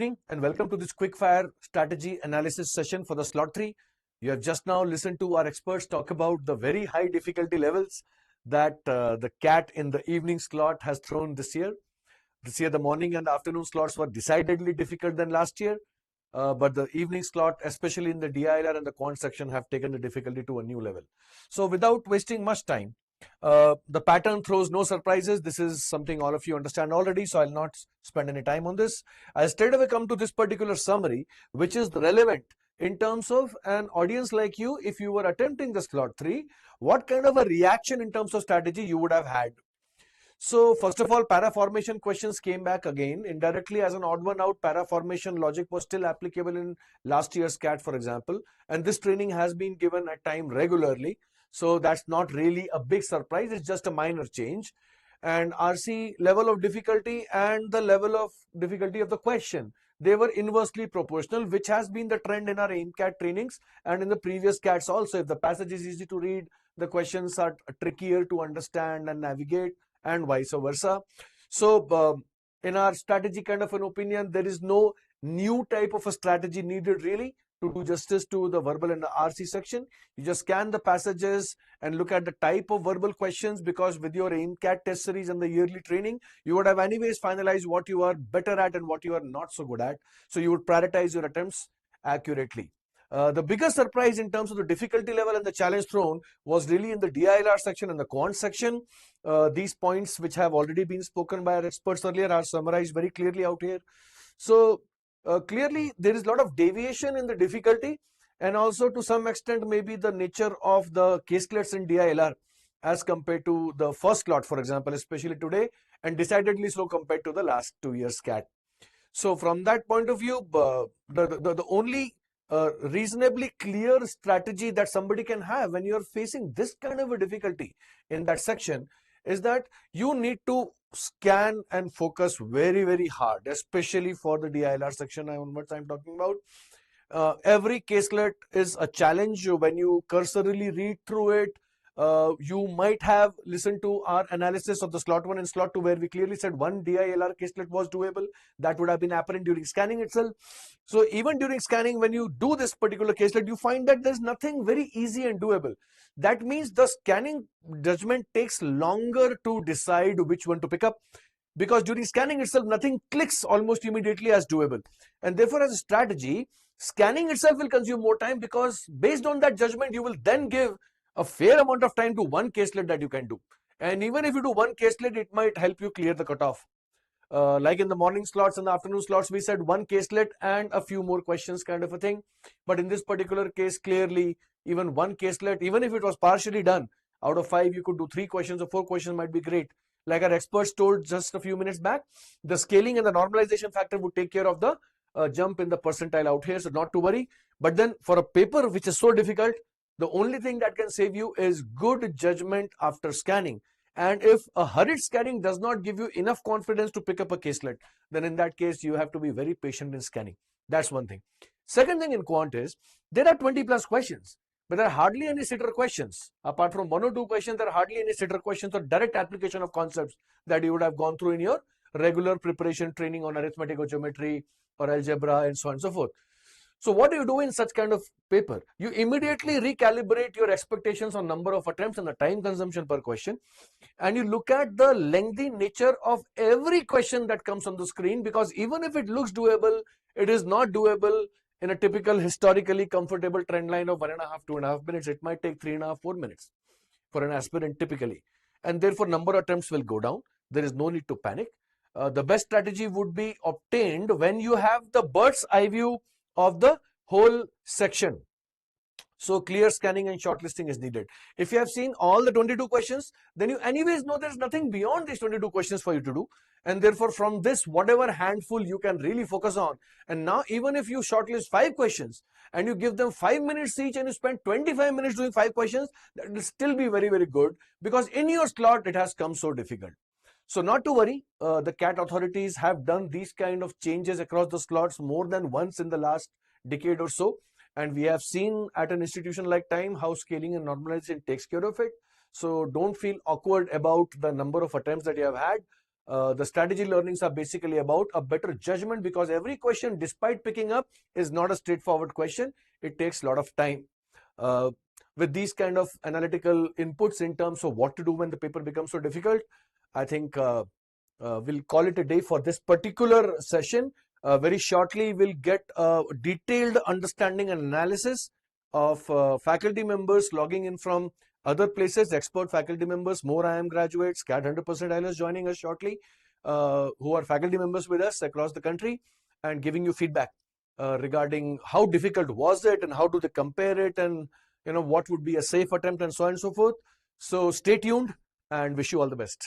evening and welcome to this quick-fire strategy analysis session for the slot 3. You have just now listened to our experts talk about the very high difficulty levels that the CAT in the evening slot has thrown this year. This year, the morning and afternoon slots were decidedly difficult than last year, but the evening slot, especially in the DILR and the quant section, have taken the difficulty to a new level. So without wasting much time, the pattern throws no surprises. This is something all of you understand already, so I'll not spend any time on this. I'll straight away come to this particular summary, which is relevant in terms of an audience like you. If you were attempting the slot 3, what kind of a reaction in terms of strategy you would have had? So first of all, para formation questions came back again. Indirectly, as an odd one out, para formation logic was still applicable in last year's CAT, for example. And this training has been given at time regularly. So that's not really a big surprise. It's just a minor change. And RC level of difficulty and the level of difficulty of the question, they were inversely proportional, which has been the trend in our AIMCAT trainings and in the previous CATs also. If the passage is easy to read, the questions are trickier to understand and navigate, and vice versa. So in our strategy kind of an opinion, there is no new type of a strategy needed really to do justice to the verbal and the RC section. You just scan the passages and look at the type of verbal questions, because with your AIMCAT test series and the yearly training, you would have anyways finalized what you are better at and what you are not so good at. So you would prioritize your attempts accurately. The biggest surprise in terms of the difficulty level and the challenge thrown was really in the DILR section and the quant section. These points, which have already been spoken by our experts earlier, are summarized very clearly out here. So clearly there is a lot of deviation in the difficulty, and also to some extent maybe the nature of the caselets in DILR as compared to the first slot, for example, especially today, and decidedly so compared to the last 2 years CAT. So from that point of view, the only reasonably clear strategy that somebody can have when you're facing this kind of a difficulty in that section is that you need to scan and focus very, very hard, especially for the DILR section onwards I'm talking about. Every caselet is a challenge. When you cursorily read through it, you might have listened to our analysis of the slot 1 and slot 2, where we clearly said one DILR caselet was doable. That would have been apparent during scanning itself. So even during scanning, when you do this particular caselet, you find that there's nothing very easy and doable. That means the scanning judgment takes longer to decide which one to pick up, because during scanning itself, nothing clicks almost immediately as doable. And therefore, as a strategy, scanning itself will consume more time, because based on that judgment, you will then give a fair amount of time to one caselet that you can do. And even if you do one caselet, it might help you clear the cutoff. Like in the morning slots and the afternoon slots, we said one caselet and a few more questions kind of a thing. But in this particular case, clearly, even one caselet, even if it was partially done, out of 5, you could do 3 questions or 4 questions might be great. Like our experts told just a few minutes back, the scaling and the normalization factor would take care of the jump in the percentile out here, so not to worry. But then for a paper which is so difficult, the only thing that can save you is good judgment after scanning. And if a hurried scanning does not give you enough confidence to pick up a caselet, then in that case, you have to be very patient in scanning. That's one thing. Second thing in quant is, there are 20 plus questions, but there are hardly any sitter questions. Apart from 1 or 2 questions, there are hardly any sitter questions or direct application of concepts that you would have gone through in your regular preparation training on arithmetic or geometry or algebra and so on and so forth. So what do you do in such kind of paper? You immediately recalibrate your expectations on number of attempts and the time consumption per question. And you look at the lengthy nature of every question that comes on the screen, because even if it looks doable, it is not doable in a typical historically comfortable trend line of 1.5, 2.5 minutes. It might take 3.5, 4 minutes for an aspirant typically. And therefore, number of attempts will go down. There is no need to panic. The best strategy would be obtained when you have the bird's eye view of the whole section. So clear scanning and shortlisting is needed. If you have seen all the 22 questions, then you anyways know there's nothing beyond these 22 questions for you to do. And therefore, from this, whatever handful you can really focus on. And now, even if you shortlist 5 questions and you give them 5 minutes each and you spend 25 minutes doing 5 questions, that will still be very, very good, because in your slot, it has come so difficult. So not to worry, the CAT authorities have done these kind of changes across the slots more than once in the last decade or so. And we have seen at an institution like Time how scaling and normalization takes care of it. So don't feel awkward about the number of attempts that you have had. The strategy learnings are basically about a better judgment, because every question, despite picking up, is not a straightforward question. It takes a lot of time. With these kind of analytical inputs in terms of what to do when the paper becomes so difficult, I think we'll call it a day for this particular session. Very shortly, we'll get a detailed understanding and analysis of faculty members logging in from other places, expert faculty members, more IIM graduates, CAT 100% IELTS joining us shortly, who are faculty members with us across the country, and giving you feedback regarding how difficult was it and how do they compare it, and what would be a safe attempt, and so on and so forth. So stay tuned and wish you all the best.